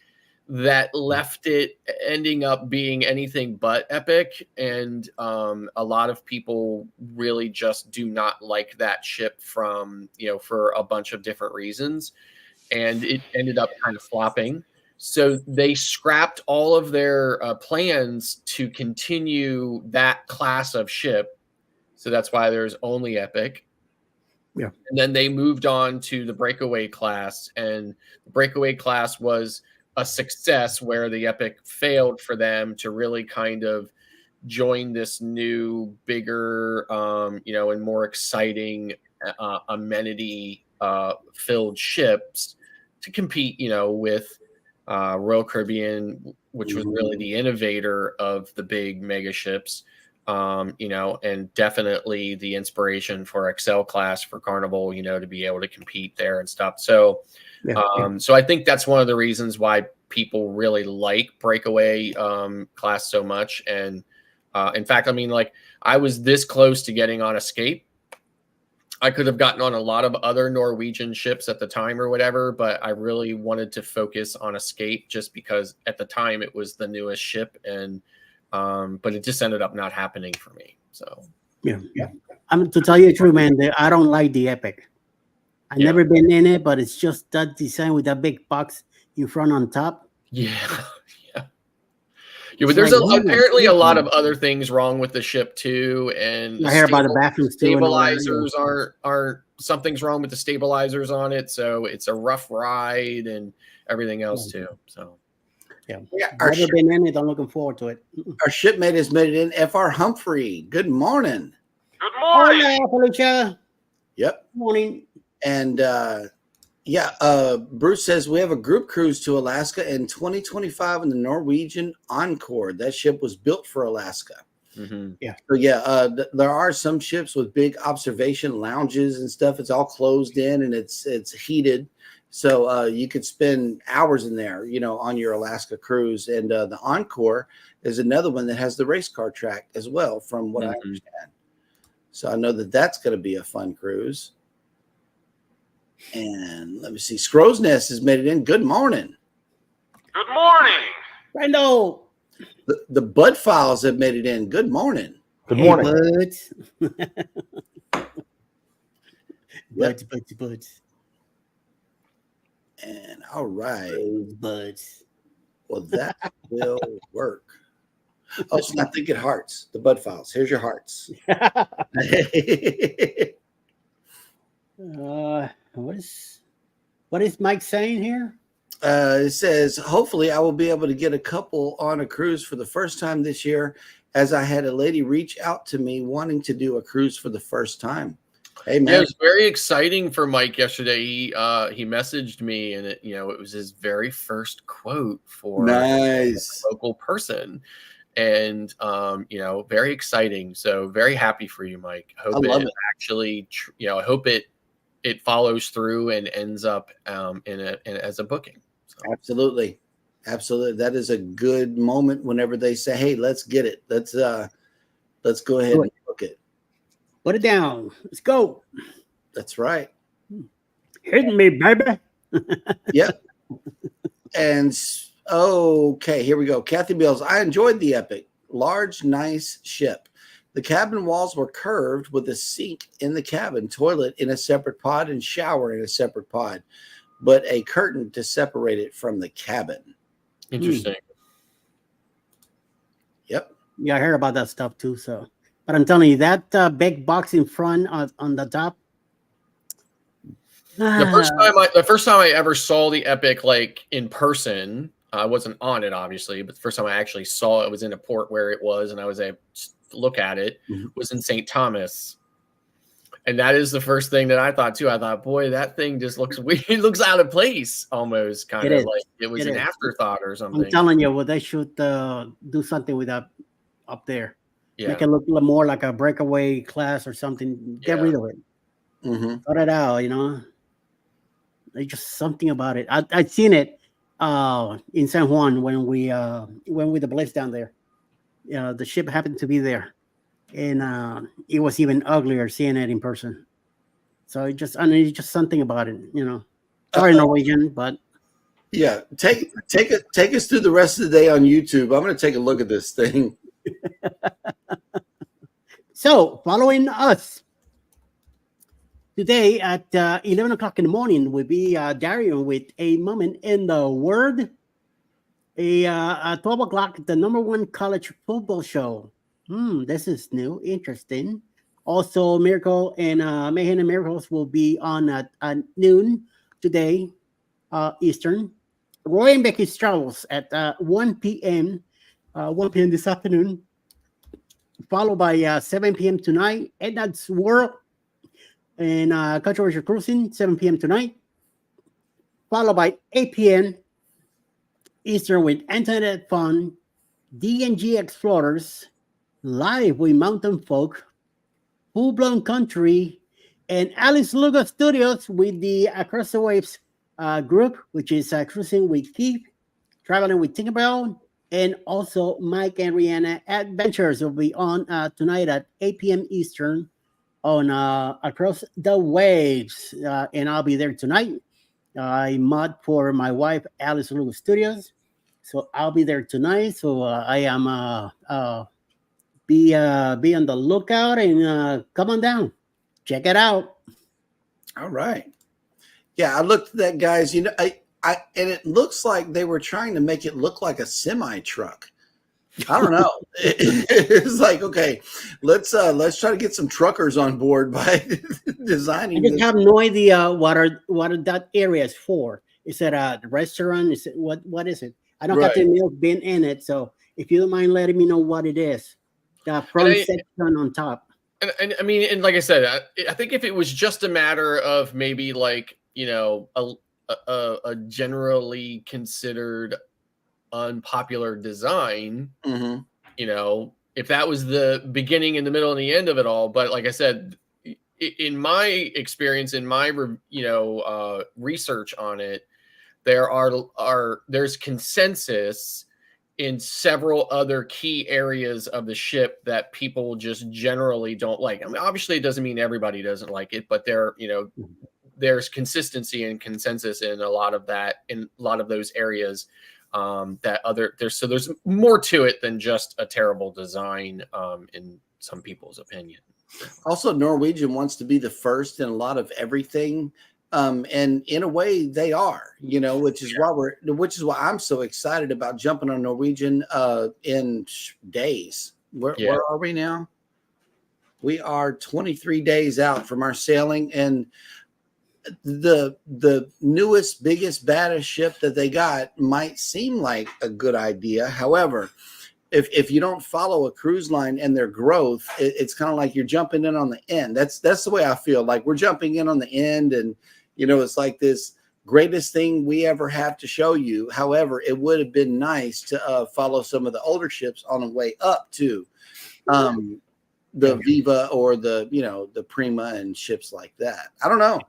that left it ending up being anything but epic. And a lot of people really just do not like that ship from, for a bunch of different reasons. And it ended up kind of flopping. So they scrapped all of their plans to continue that class of ship. So that's why there's only Epic. Yeah. And then they moved on to the Breakaway class. And the Breakaway class was a success where the Epic failed for them to really kind of join this new, bigger, and more exciting amenity filled ships to compete, with Royal Caribbean, which was really the innovator of the big mega ships, and definitely the inspiration for Excel class for Carnival, to be able to compete there and stuff. So, so I think that's one of the reasons why people really like breakaway class so much. And in fact, I mean, like, I was this close to getting on Escape. I could have gotten on a lot of other Norwegian ships at the time or whatever, but I really wanted to focus on Escape just because at the time it was the newest ship, and but it just ended up not happening for me. So yeah. To tell you the truth, man, I don't like the Epic. I've never been in it, but it's just that design with that big box in front on top. Yeah, but there's apparently a lot of other things wrong with the ship too, and I hear about the bathrooms too. Stabilizers aren't. Something's wrong with the stabilizers on it, so it's a rough ride and everything else too. So I've never been in it. I'm looking forward to it. Our shipmate has made it in. Fr Humphrey, good morning. Good morning. Hola, Felicia. Yep. Good morning. And Bruce says we have a group cruise to Alaska in 2025 in the Norwegian Encore. That ship was built for Alaska. So there are some ships with big observation lounges and stuff. It's all closed in and it's heated, so you could spend hours in there, on your Alaska cruise. And the Encore is another one that has the race car track as well, from what I understand. So I know that's going to be a fun cruise. And let me see. Scrow's Nest has made it in. Good morning. Good morning. Brando. The Bud Files have made it in. Good morning. Good morning. Buds. And all right. Buds. Well, that will work. Oh, so I'm thinking hearts. The Bud Files. Here's your hearts. What is Mike saying here? It says, hopefully I will be able to get a couple on a cruise for the first time this year, as I had a lady reach out to me wanting to do a cruise for the first time. Hey, man. Yeah, it was very exciting for Mike yesterday. He messaged me, and it was his very first quote for a local person. And very exciting. So very happy for you, Mike. I hope I hope it follows through and ends up as a booking. So. Absolutely. That is a good moment whenever they say, "Hey, let's get it. Let's go ahead and book it. Put it down. Let's go." That's right. Hit me, baby. Yep. And okay, here we go. Kathy Mills. I enjoyed the Epic. Large, nice ship. The cabin walls were curved with a sink in the cabin, toilet in a separate pod, and shower in a separate pod, but a curtain to separate it from the cabin. Interesting. Yep. Yeah, I heard about that stuff too. So, but I'm telling you, that big box in front on the top. The first time I ever saw the Epic like in person, I wasn't on it obviously, but the first time I actually saw it was in a port where it was, and I was able to look at it. Was in St. Thomas. And that is the first thing that I thought too. I thought, boy, that thing just looks weird. It looks out of place almost, kind of like it was an afterthought or something. I'm telling you, they should do something with that up there. Yeah. Make it look more like a breakaway class or something. Get rid of it. Cut it out, There's just something about it. I'd seen it in San Juan when we went with the Bliss down there. The ship happened to be there. And it was even uglier seeing it in person. So it's just something about it, Sorry, Norwegian, but yeah. Take us through the rest of the day on YouTube. I'm going to take a look at this thing. So, following us today at 11 o'clock in the morning will be Darian with a moment in the Word. At 12 o'clock, the #1 college football show. This is new, interesting. Also, Miracle and Mayhem and Miracles will be on at noon today, Eastern. Roy and Becky's Travels at 1 p.m. 1 p.m. this afternoon, followed by 7 p.m. tonight. Edna's World and Controversial Cruising, 7 p.m. tonight, followed by 8 p.m. Eastern with Internet Fun, D&G Explorers, Live with Mountain Folk, Full Blown Country, and Alice Lugo Studios with the Across the Waves group, which is cruising with Keith, traveling with Tinkerbell, and also Mike and Rihanna Adventures will be on tonight at 8 p.m. Eastern on Across the Waves, and I'll be there tonight. I mod for my wife Alice Lugo Studios, so I'll be there tonight. So I am be on the lookout and come on down, check it out. All right. Yeah, I looked at that, guys. You know, and it looks like they were trying to make it look like a semi truck. I don't know. It's like, okay, let's try to get some truckers on board by designing. I just this. have no idea what are that area is for. Is it a restaurant? Is it what is it? I don't got the milk bin in it, so if you don't mind letting me know what it is. The front section on top. And I mean, and like I said, I think if it was just a matter of maybe like, you know, a generally considered unpopular design, you know, if that was the beginning and the middle and the end of it all. But like I said, in my experience, in my, you know, research on it, there's consensus in several other key areas of the ship that people just generally don't like. I mean, obviously it doesn't mean everybody doesn't like it, but you know, there's consistency and consensus in a lot of that, in a lot of those areas, there's more to it than just a terrible design, in some people's opinion. Also, Norwegian wants to be the first in a lot of everything. And in a way they are, you know, which is why I'm so excited about jumping on Norwegian in days. Where are we now? We are 23 days out from our sailing, and the newest, biggest, baddest ship that they got might seem like a good idea. However, if you don't follow a cruise line and their growth, it's kind of like you're jumping in on the end. That's the way I feel. Like we're jumping in on the end, and you know, it's like this greatest thing we ever have to show you. However, it would have been nice to follow some of the older ships on the way up to the Viva or the, you know, the Prima and ships like that. I don't know.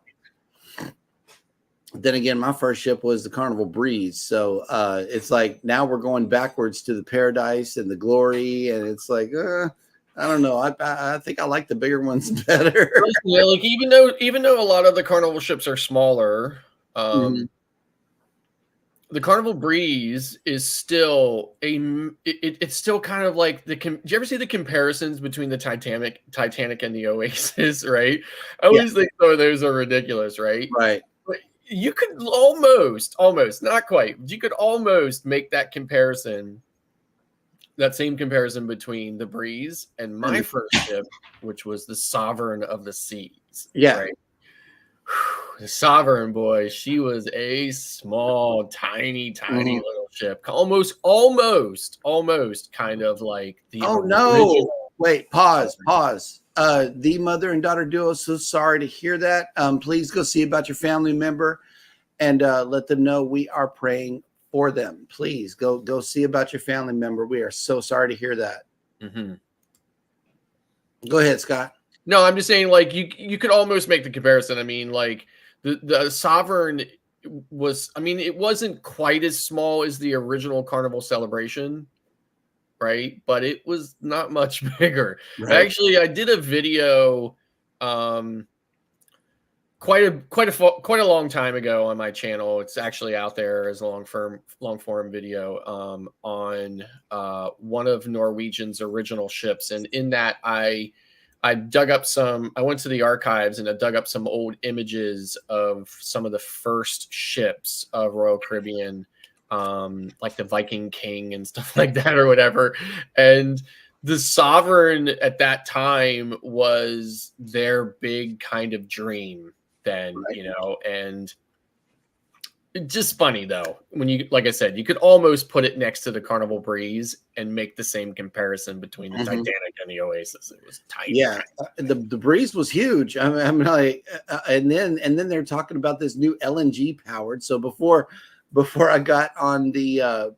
Then again, my first ship was the Carnival Breeze. So it's like now we're going backwards to the Paradise and the Glory. And it's like, I don't know. I think I like the bigger ones better. Yeah, like even though a lot of the Carnival ships are smaller, the Carnival Breeze is still it's still kind of like do you ever see the comparisons between the Titanic and the Oasis? Right? I always think those are ridiculous, right? Right. But you could almost, not quite, you could almost make that comparison. That same comparison between the Breeze and my first ship, which was the Sovereign of the Seas. Yeah. Right? The Sovereign, boy, she was a small, tiny little ship. Almost kind of like the original. Wait, pause. The mother and daughter duo, so sorry to hear that. Please go see about your family member and let them know we are praying for them. Please go see about your family member. We are so sorry to hear that. Go ahead, Scott. No, I'm just saying, like, you could almost make the comparison. I mean, like the Sovereign was, I mean, it wasn't quite as small as the original Carnival Celebration, right? But it was not much bigger. Right. Actually, I did a video quite a long time ago on my channel. It's actually out there as a long form video on one of Norwegian's original ships, and in that I dug up I went to the archives and I dug up some old images of some of the first ships of Royal Caribbean, like the Viking King and stuff like that or whatever. And the Sovereign at that time was their big kind of dream then, right. You know, and it's just funny though, when you, like I said, you could almost put it next to the Carnival Breeze and make the same comparison between the Titanic and the Oasis. It was tiny. Yeah, the Breeze was huge. I'm like, and then they're talking about this new LNG powered. So before before I got on the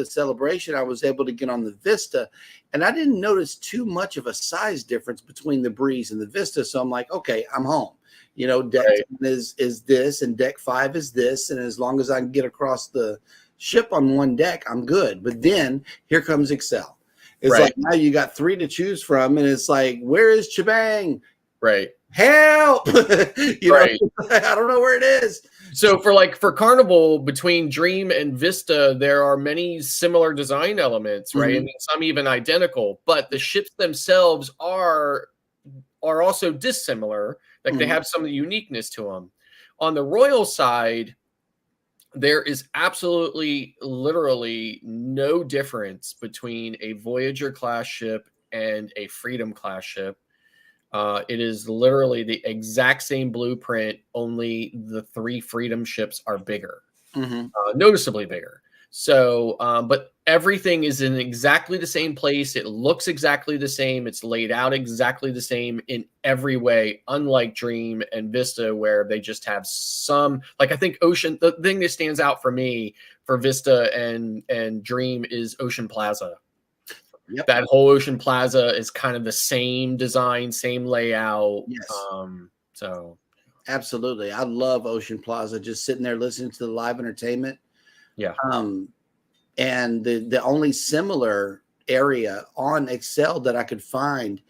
Celebration, I was able to get on the Vista, and I didn't notice too much of a size difference between the Breeze and the Vista. So I'm like, okay, I'm home. You know, deck 10 is this, and deck 5 is this, and as long as I can get across the ship on one deck, I'm good. But then here comes Excel. It's like now you got 3 to choose from, and it's like, where is Chibang? Right. Help! you know, I don't know where it is. So for Carnival, between Dream and Vista, there are many similar design elements, right? Mhm. I mean, some even identical, but the ships themselves are also dissimilar. Like they have some of the uniqueness to them. On the Royal side, there is absolutely, literally no difference between a Voyager class ship and a Freedom class ship. It is literally the exact same blueprint, only the 3 Freedom ships are bigger, noticeably bigger. So, but everything is in exactly the same place. It looks exactly the same. It's laid out exactly the same in every way, unlike Dream and Vista, where they just have some, like I think Ocean, the thing that stands out for me for Vista and Dream is Ocean Plaza. Yep. That whole Ocean Plaza is kind of the same design, same layout. Yes. So absolutely. I love Ocean Plaza, just sitting there listening to the live entertainment. Yeah. And the only similar area on Excel that I could find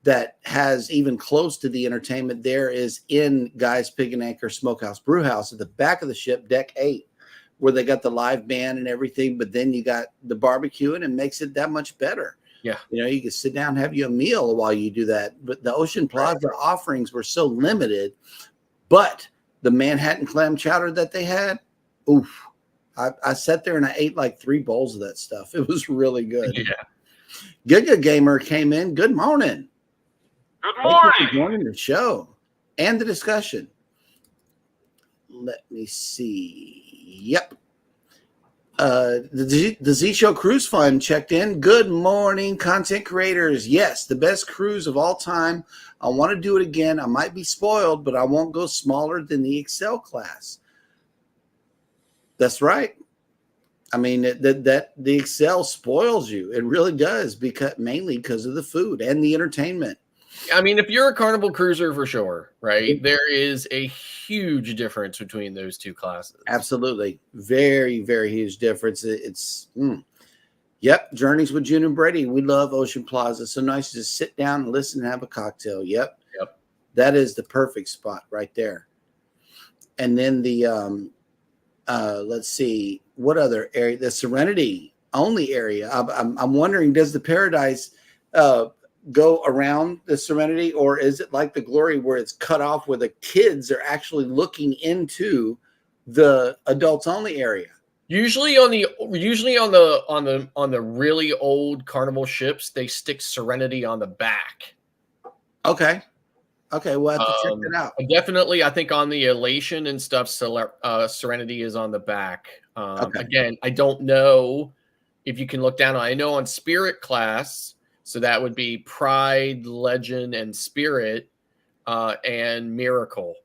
that has even close to the entertainment there is in Guy's Pig and Anchor Smokehouse Brewhouse at the back of the ship, deck 8, where they got the live band and everything, but then you got the barbecue and it makes it that much better. Yeah. You know, you can sit down and have you a meal while you do that. But the Ocean Plaza offerings were so limited, but the Manhattan clam chowder that they had, oof. I sat there and I ate like 3 bowls of that stuff. It was really good. Yeah. Giga Gamer came in. Good morning. Good Thank you for morning. joining the show and the discussion. Let me see. Yep. The Z Show Cruise Fund checked in. Good morning, content creators. Yes, the best cruise of all time. I want to do it again. I might be spoiled, but I won't go smaller than the Excel class. That's right. I mean, that the Excel spoils you. It really does, mainly because of the food and the entertainment. I mean, if you're a Carnival cruiser, for sure, right? There is a huge difference between those 2 classes. Absolutely. Very, very huge difference. Yep. Journeys with June and Brady. We love Ocean Plaza. So nice to just sit down and listen and have a cocktail. Yep. That is the perfect spot right there. And then the, let's see, what other area? The Serenity only area. I'm wondering, does the Paradise go around the Serenity, or is it like the Glory where it's cut off where the kids are actually looking into the adults only area? Usually on the really old Carnival ships, they stick Serenity on the back. Okay, we'll have to check that out. Definitely, I think on the Elation and stuff, Serenity is on the back. Again, I don't know if you can look down. I know on Spirit class, so that would be Pride, Legend, and Spirit, and Miracle.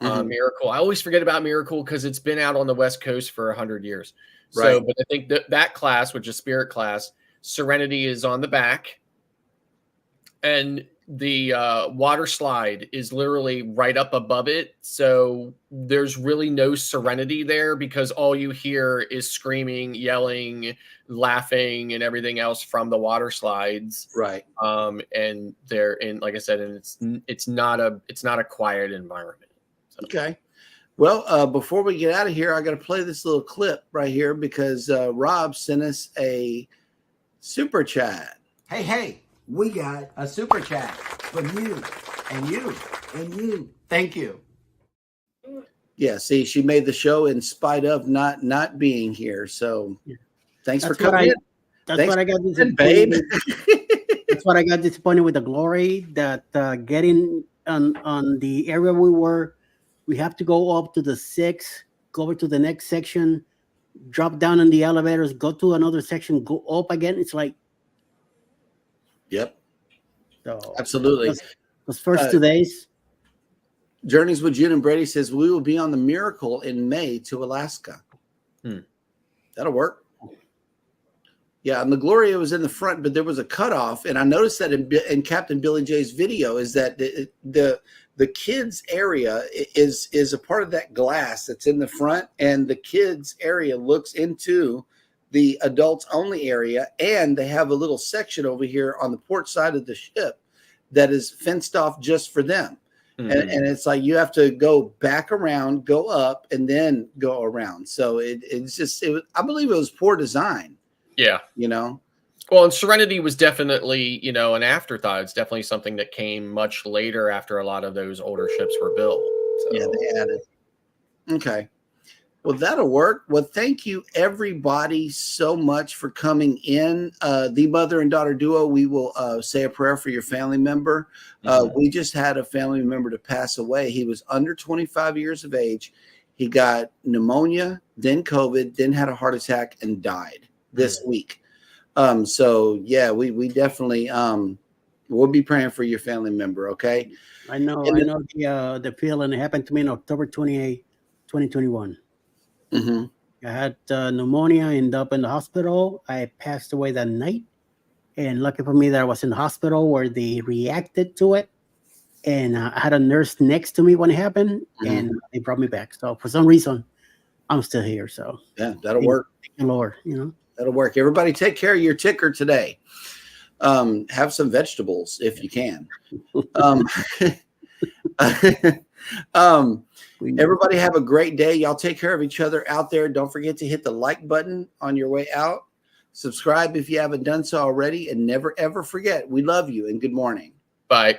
Miracle. I always forget about Miracle because it's been out on the West Coast for 100 years. So, but I think that class, which is Spirit class, Serenity is on the back, and the water slide is literally right up above it. So there's really no Serenity there because all you hear is screaming, yelling, laughing, and everything else from the water slides. Right. And they're in, like I said, and it's not a quiet environment. So. Okay. Well, before we get out of here, I got to play this little clip right here because Rob sent us a super chat. Hey, we got a super chat from you and you and you. Thank you. Yeah, see, she made the show in spite of not being here. So thanks for coming in. That's what I got disappointed, babe. That's what I got disappointed with the Glory, that getting on the area we have to go up to the 6, go over to the next section, drop down in the elevators, go to another section, go up again. It's like, yep. so Absolutely. Those first 2 days. Journeys with June and Brady says we will be on the Miracle in May to Alaska. That'll work. Yeah, and the Gloria was in the front, but there was a cutoff, and I noticed that in Captain Billy J's video is that the kids area is a part of that glass that's in the front, and the kids area looks into the adults only area, and they have a little section over here on the port side of the ship that is fenced off just for them. And it's like you have to go back around, go up, and then go around. So it's just I believe it was poor design. Yeah. You know? Well, and Serenity was definitely, you know, an afterthought. It's definitely something that came much later after a lot of those older ships were built. So. Yeah, they added. Okay. Well, that'll work. Well, thank you, everybody, so much for coming in. The mother and daughter duo, we will say a prayer for your family member. We just had a family member to pass away. He was under 25 years of age. He got pneumonia, then COVID, then had a heart attack and died this week. So yeah, we definitely we'll be praying for your family member. Okay. I know the feeling. It happened to me on October 28, 2021. I had pneumonia, ended up in the hospital. I passed away that night, and lucky for me that I was in the hospital where they reacted to it, and I had a nurse next to me when it happened, and they brought me back. So for some reason, I'm still here. So yeah, that'll work. Thank the Lord, you know. That'll work. Everybody take care of your ticker today. Have some vegetables if you can. Everybody have a great day. Y'all take care of each other out there. Don't forget to hit the like button on your way out. Subscribe if you haven't done so already. And never, ever forget, we love you and good morning. Bye.